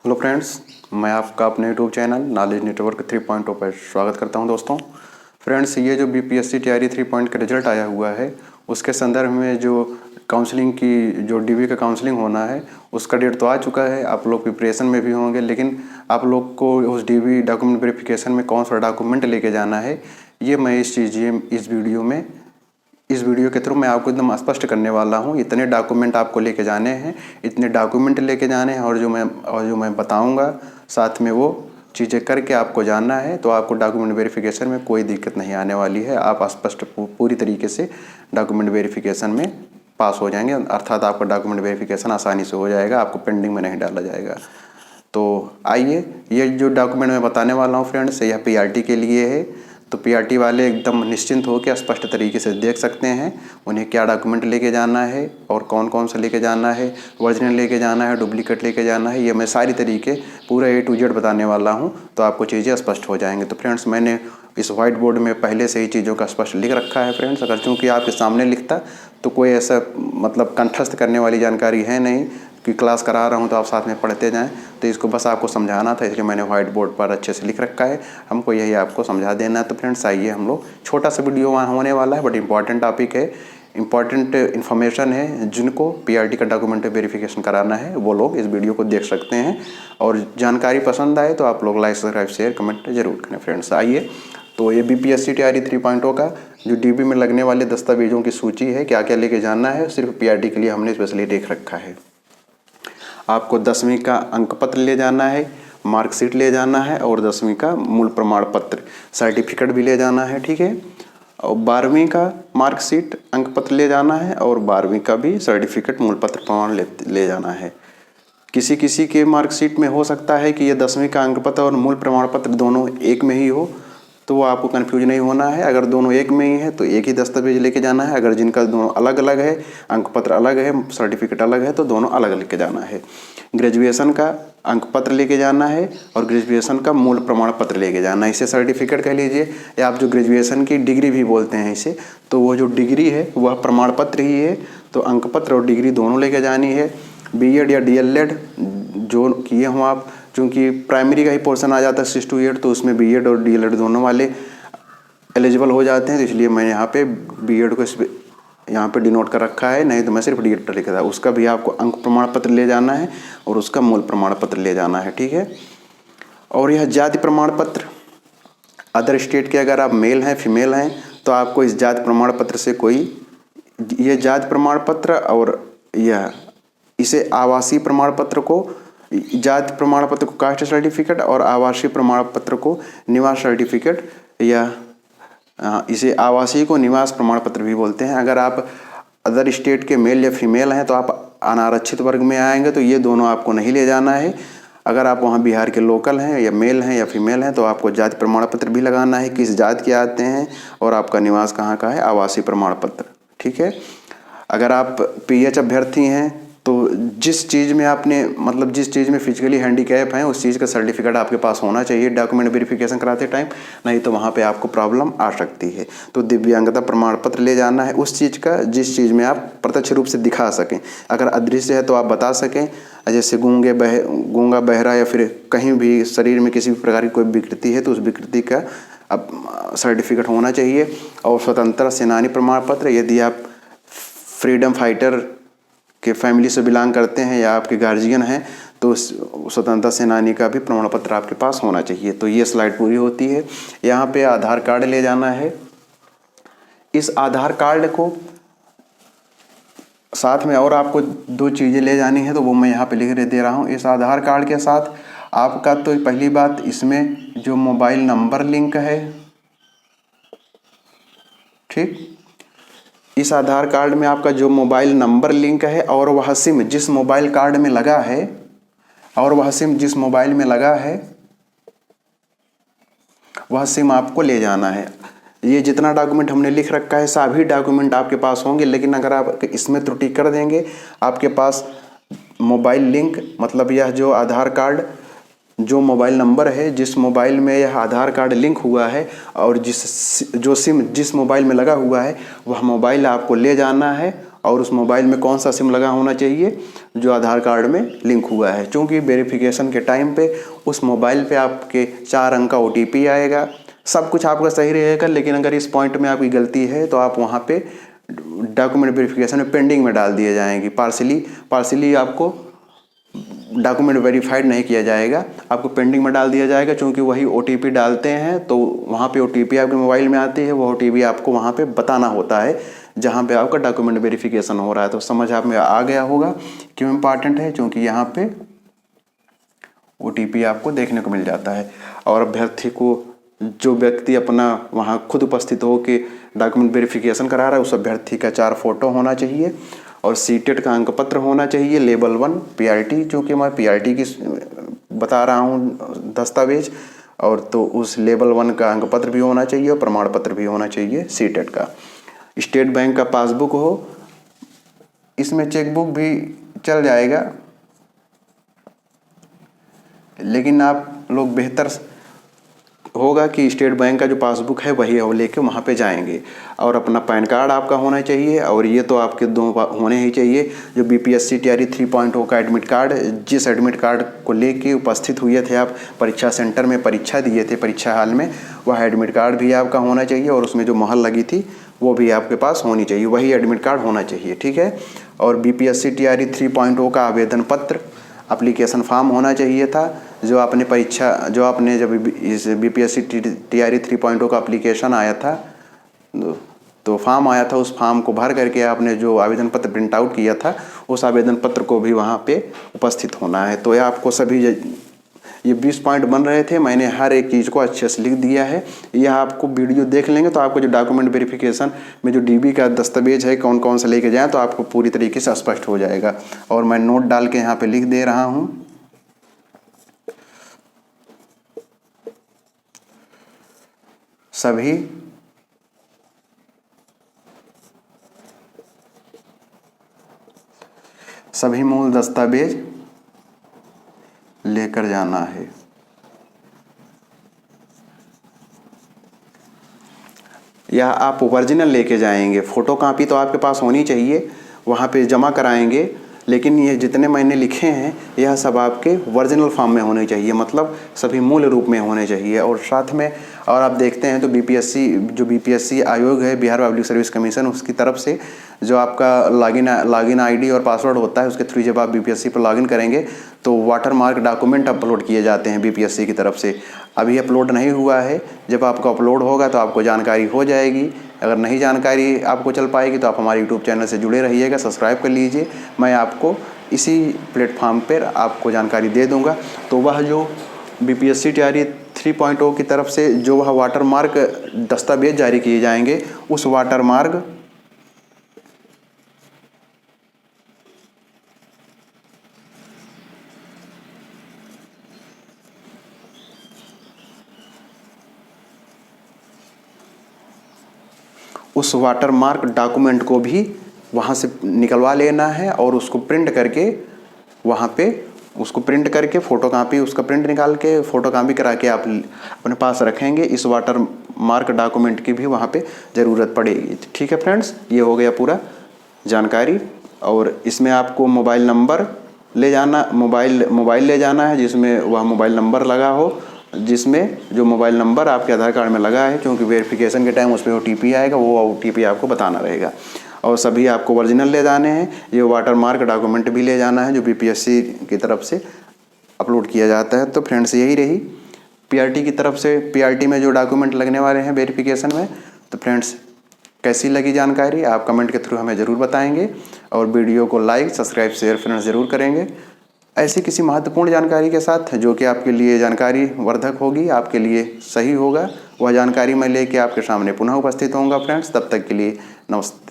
Hello friends, मैं आपका अपने यूट्यूब चैनल नॉलेज नेटवर्क 3.0 पर स्वागत करता हूं। दोस्तों फ्रेंड्स, ये जो बीपीएससी तैयारी 3 का रिजल्ट आया हुआ है उसके संदर्भ में जो काउंसलिंग की जो डीवी का काउंसलिंग होना है उसका डेट तो आ चुका है। आप लोग प्रिपरेशन में भी होंगे, लेकिन आप लोग को उस डीवी डॉक्यूमेंट वेरिफिकेशन में कौन सा डॉक्यूमेंट लेके जाना है ये मैं इस वीडियो के थ्रू मैं आपको एकदम स्पष्ट करने वाला हूँ। इतने डॉक्यूमेंट आपको लेके जाने हैं, इतने डॉक्यूमेंट लेके जाने हैं और जो मैं बताऊँगा साथ में वो चीज़ें करके आपको जानना है, तो आपको डॉक्यूमेंट वेरिफिकेशन में कोई दिक्कत नहीं आने वाली है। आप स्पष्ट पूरी तरीके से डॉक्यूमेंट वेरिफिकेशन में पास हो जाएंगे, अर्थात आपका डॉक्यूमेंट वेरिफिकेशन आसानी से हो जाएगा, आपको पेंडिंग में नहीं डाला जाएगा। तो आइए, ये जो डॉक्यूमेंट मैं बताने वाला हूँ फ्रेंड्स, यह पीआरटी के लिए है। तो पीआरटी वाले एकदम निश्चिंत होकर स्पष्ट तरीके से देख सकते हैं उन्हें क्या डॉक्यूमेंट लेके जाना है और कौन कौन सा लेके जाना है, ओरिजिनल लेके जाना है, डुप्लीकेट लेके जाना है। ये मैं सारी तरीके पूरा A to Z बताने वाला हूँ, तो आपको चीज़ें स्पष्ट हो जाएंगे। तो फ्रेंड्स, मैंने इस व्हाइट बोर्ड में पहले से ही चीज़ों का स्पष्ट लिख रखा है फ्रेंड्स। अगर चूँकि आपके सामने लिखता तो कोई ऐसा मतलब कंठस्थ करने वाली जानकारी है नहीं कि क्लास करा रहा हूँ तो आप साथ में पढ़ते जाएं, तो इसको बस आपको समझाना था, इसलिए मैंने व्हाइट बोर्ड पर अच्छे से लिख रखा है। हमको यही आपको समझा देना है। तो फ्रेंड्स आइए, हम लोग छोटा सा वीडियो वहाँ होने वाला है, बट इंपॉर्टेंट टॉपिक है, इंपॉर्टेंट इन्फॉर्मेशन है। जिनको पीआरटी का डॉक्यूमेंट वेरिफिकेशन कराना है वो लोग इस वीडियो को देख सकते हैं, और जानकारी पसंद आए तो आप लोग लाइक सब्सक्राइब शेयर कमेंट जरूर करें। फ्रेंड्स आइए, तो ये बीपीएससी तैयारी 3.0 का जो डीबी में लगने वाले दस्तावेजों की सूची है, क्या क्या लेके जाना है, सिर्फ पीआरटी के लिए हमने स्पेशली देख रखा है। आपको 10वीं का अंक पत्र ले जाना है, मार्कशीट ले जाना है और 10वीं का मूल प्रमाण पत्र सर्टिफिकेट भी ले जाना है, ठीक है। और 12वीं का मार्कशीट अंक पत्र ले जाना है और 12वीं का भी सर्टिफिकेट मूल पत्र प्रमाण ले जाना है। किसी किसी के मार्कशीट में हो सकता है कि ये 10वीं का अंक पत्र और मूल प्रमाण पत्र दोनों एक में ही हो, तो वो आपको कन्फ्यूज नहीं होना है। अगर दोनों एक में ही है तो एक ही दस्तावेज लेके जाना है। अगर जिनका दोनों अलग अलग है, अंक पत्र अलग है, सर्टिफिकेट अलग है, तो दोनों अलग लेके जाना है। ग्रेजुएशन का अंक पत्र लेके जाना है और ग्रेजुएशन का मूल प्रमाण पत्र लेके जाना है। इसे सर्टिफिकेट कह लीजिए, या आप जो ग्रेजुएशन की डिग्री भी बोलते हैं इसे, तो वो जो डिग्री है वह प्रमाण पत्र ही है। तो अंक पत्र और डिग्री दोनों लेके जानी है। बीएड या डीएलएड जो किए हों आप, चूँकि प्राइमरी का ही पोर्शन आ जाता है 6 to 8, तो उसमें बीएड और डीएलएड दोनों वाले एलिजिबल हो जाते हैं। तो इसलिए मैंने यहाँ पे बीएड को यहाँ पे डिनोट कर रखा है, नहीं तो मैं सिर्फ डीएड पर लिखा था। उसका भी आपको अंक प्रमाण पत्र ले जाना है और उसका मूल प्रमाण पत्र ले जाना है, ठीक है। और यह जाति प्रमाण पत्र, अदर स्टेट के अगर आप मेल हैं फीमेल हैं तो आपको इस जाति प्रमाण पत्र से कोई, यह जाति प्रमाण पत्र और यह इसे आवासीय प्रमाण पत्र को, जाति प्रमाण पत्र को कास्ट सर्टिफिकेट और आवासीय प्रमाण पत्र को निवास सर्टिफिकेट, या इसे आवासीय को निवास प्रमाण पत्र भी बोलते हैं। अगर आप अदर स्टेट के मेल या फीमेल हैं तो आप अनारक्षित वर्ग में आएंगे, तो ये दोनों आपको नहीं ले जाना है। अगर आप वहाँ बिहार के लोकल हैं या मेल हैं या फीमेल हैं तो आपको जाति प्रमाण पत्र भी लगाना है, किस जाति के आते हैं और आपका निवास कहाँ का है, आवासीय प्रमाण पत्र, ठीक है। अगर आप पीएच अभ्यर्थी हैं तो जिस चीज़ में आपने मतलब जिस चीज़ में फिजिकली हैंडीकैप हैं उस चीज़ का सर्टिफिकेट आपके पास होना चाहिए डॉक्यूमेंट वेरिफिकेशन कराते टाइम, नहीं तो वहाँ पे आपको प्रॉब्लम आ सकती है। तो दिव्यांगता प्रमाण पत्र ले जाना है उस चीज़ का जिस चीज़ में आप प्रत्यक्ष रूप से दिखा सकें। अगर अदृश्य है तो आप बता सकें, जैसे गूंगा बहरा या फिर कहीं भी शरीर में किसी भी प्रकार की कोई विकृति है तो उस विकृति का अब सर्टिफिकेट होना चाहिए। और स्वतंत्रता सेनानी प्रमाण पत्र, यदि आप फ्रीडम फाइटर के फैमिली से बिलोंग करते हैं या आपके गार्जियन हैं तो स्वतंत्रता सेनानी का भी प्रमाण पत्र आपके पास होना चाहिए। तो ये स्लाइड पूरी होती है। यहाँ पे आधार कार्ड ले जाना है। इस आधार कार्ड को साथ में और आपको 2 चीज़ें ले जानी है, तो वो मैं यहाँ पे लिख दे रहा हूँ। इस आधार कार्ड के साथ आपका तो पहली बात, इसमें जो मोबाइल नंबर लिंक है, ठीक, इस आधार कार्ड में आपका जो मोबाइल नंबर लिंक है और वह सिम जिस मोबाइल कार्ड में लगा है और वह सिम जिस मोबाइल में लगा है वह सिम आपको ले जाना है। ये जितना डॉक्यूमेंट हमने लिख रखा है सभी डॉक्यूमेंट आपके पास होंगे, लेकिन अगर आप इसमें त्रुटि कर देंगे, आपके पास मोबाइल लिंक मतलब यह जो आधार कार्ड जो मोबाइल नंबर है जिस मोबाइल में यह आधार कार्ड लिंक हुआ है और जो सिम जिस मोबाइल में लगा हुआ है वह मोबाइल आपको ले जाना है और उस मोबाइल में कौन सा सिम लगा होना चाहिए जो आधार कार्ड में लिंक हुआ है। क्योंकि वेरिफिकेशन के टाइम पे उस मोबाइल पे आपके 4 अंक का OTP आएगा। सब कुछ आपका सही रहेगा, लेकिन अगर इस पॉइंट में आपकी गलती है तो आप वहाँ पे डॉक्यूमेंट वेरिफिकेशन में पेंडिंग में डाल दिए जाएंगी। पार्सली आपको डॉक्यूमेंट वेरीफाइड नहीं किया जाएगा, आपको पेंडिंग में डाल दिया जाएगा। क्योंकि वही OTP डालते हैं तो वहाँ पे OTP आपके मोबाइल में आती है, वो OTP आपको वहाँ पे बताना होता है जहाँ पे आपका डॉक्यूमेंट वेरिफिकेशन हो रहा है। तो समझ आप में आ गया होगा क्यों इम्पॉर्टेंट है, क्योंकि यहाँ पे OTP आपको देखने को मिल जाता है। और अभ्यर्थी को, जो व्यक्ति अपना वहाँ खुद उपस्थित हो के डॉक्यूमेंट वेरिफिकेशन करा रहा है, उस अभ्यर्थी का 4 फोटो होना चाहिए और सीटेट का अंक पत्र होना चाहिए, लेवल 1 PRT, चूँकि मैं PRT की बता रहा हूँ दस्तावेज, और तो उस लेवल 1 का अंक पत्र भी होना चाहिए और प्रमाण पत्र भी होना चाहिए सीटेट का। स्टेट बैंक का पासबुक हो, इसमें चेकबुक भी चल जाएगा, लेकिन आप लोग बेहतर होगा कि स्टेट बैंक का जो पासबुक है वही वो लेके वहाँ पे जाएंगे। और अपना पैन कार्ड आपका होना चाहिए, और ये तो आपके 2 होने ही चाहिए। जो BPSC TRE 3.0 का एडमिट कार्ड, जिस एडमिट कार्ड को लेके उपस्थित हुए थे आप परीक्षा सेंटर में, परीक्षा दिए थे परीक्षा हाल में, वह एडमिट कार्ड भी आपका होना चाहिए और उसमें जो मोहर लगी थी वो भी आपके पास होनी चाहिए, वही एडमिट कार्ड होना चाहिए, ठीक है। और BPSC TRE 3.0 का आवेदन पत्र, एप्लीकेशन फॉर्म होना चाहिए था। जो आपने जब इस BPSC TRE 3.0 का एप्लीकेशन आया था तो फॉर्म आया था, उस फॉर्म को भर करके आपने जो आवेदन पत्र प्रिंट आउट किया था, उस आवेदन पत्र को भी वहाँ पे उपस्थित होना है। तो ये आपको सभी ये 20 पॉइंट बन रहे थे, मैंने हर एक चीज़ को अच्छे से लिख दिया है। यह आपको वीडियो देख लेंगे तो आपको जो डॉक्यूमेंट वेरिफिकेशन में जो DB का दस्तावेज है कौन कौन से लेके जाएँ, तो आपको पूरी तरीके से स्पष्ट हो जाएगा। और मैं नोट डाल के यहाँ पे लिख दे रहा हूँ। सभी मूल दस्तावेज लेकर जाना है। या आप ओरिजिनल लेके जाएंगे, फ़ोटो कापी तो आपके पास होनी चाहिए, वहाँ पे जमा कराएंगे। लेकिन ये जितने मैंने लिखे हैं यह सब आपके ओरिजिनल फॉर्म में होने चाहिए, मतलब सभी मूल रूप में होने चाहिए। और साथ में और आप देखते हैं तो BPSC आयोग है, बिहार पब्लिक सर्विस कमीशन, उसकी तरफ से जो आपका लॉगिन ID और पासवर्ड होता है, उसके थ्रू जब आप BPSC पर लॉगिन करेंगे तो वाटरमार्क डॉक्यूमेंट अपलोड किए जाते हैं BPSC की तरफ से। अभी अपलोड नहीं हुआ है, जब आपका अपलोड होगा तो आपको जानकारी हो जाएगी। अगर नहीं जानकारी आपको चल पाएगी तो आप हमारे YouTube चैनल से जुड़े रहिएगा, सब्सक्राइब कर लीजिए, मैं आपको इसी प्लेटफॉर्म पर आपको जानकारी दे दूँगा। तो वह जो BPSC TRE 3.0 की तरफ से जो वह वाटरमार्क दस्तावेज जारी किए जाएंगे, उस वाटरमार्क डॉक्यूमेंट को भी वहाँ से निकलवा लेना है और उसको प्रिंट करके वहाँ पे उसको प्रिंट करके फ़ोटोकॉपी, उसका प्रिंट निकाल के फ़ोटोकॉपी करा के आप अपने पास रखेंगे। इस वाटरमार्क डॉक्यूमेंट की भी वहाँ पे ज़रूरत पड़ेगी, ठीक है फ्रेंड्स। ये हो गया पूरा जानकारी। और इसमें आपको मोबाइल नंबर ले जाना, मोबाइल ले जाना है जिसमें वह मोबाइल नंबर लगा हो, जिसमें जो मोबाइल नंबर आपके आधार कार्ड में लगा है, क्योंकि वेरिफिकेशन के टाइम उस पर OTP आएगा, वो OTP आपको बताना रहेगा। और सभी आपको ओरिजिनल ले जाने हैं, ये वाटरमार्क डॉक्यूमेंट भी ले जाना है जो BPSC की तरफ से अपलोड किया जाता है। तो फ्रेंड्स यही रही PRT की तरफ से, PRT में जो डॉक्यूमेंट लगने वाले हैं वेरिफिकेशन में। तो फ्रेंड्स कैसी लगी जानकारी आप कमेंट के थ्रू हमें ज़रूर बताएंगे, और वीडियो को लाइक सब्सक्राइब शेयर फ्रेंड्स ज़रूर करेंगे ऐसी किसी महत्वपूर्ण जानकारी के साथ, जो कि आपके लिए जानकारी वर्धक होगी, आपके लिए सही होगा। वह जानकारी मैं लेके आपके सामने पुनः उपस्थित होऊंगा फ्रेंड्स। तब तक के लिए नमस्ते।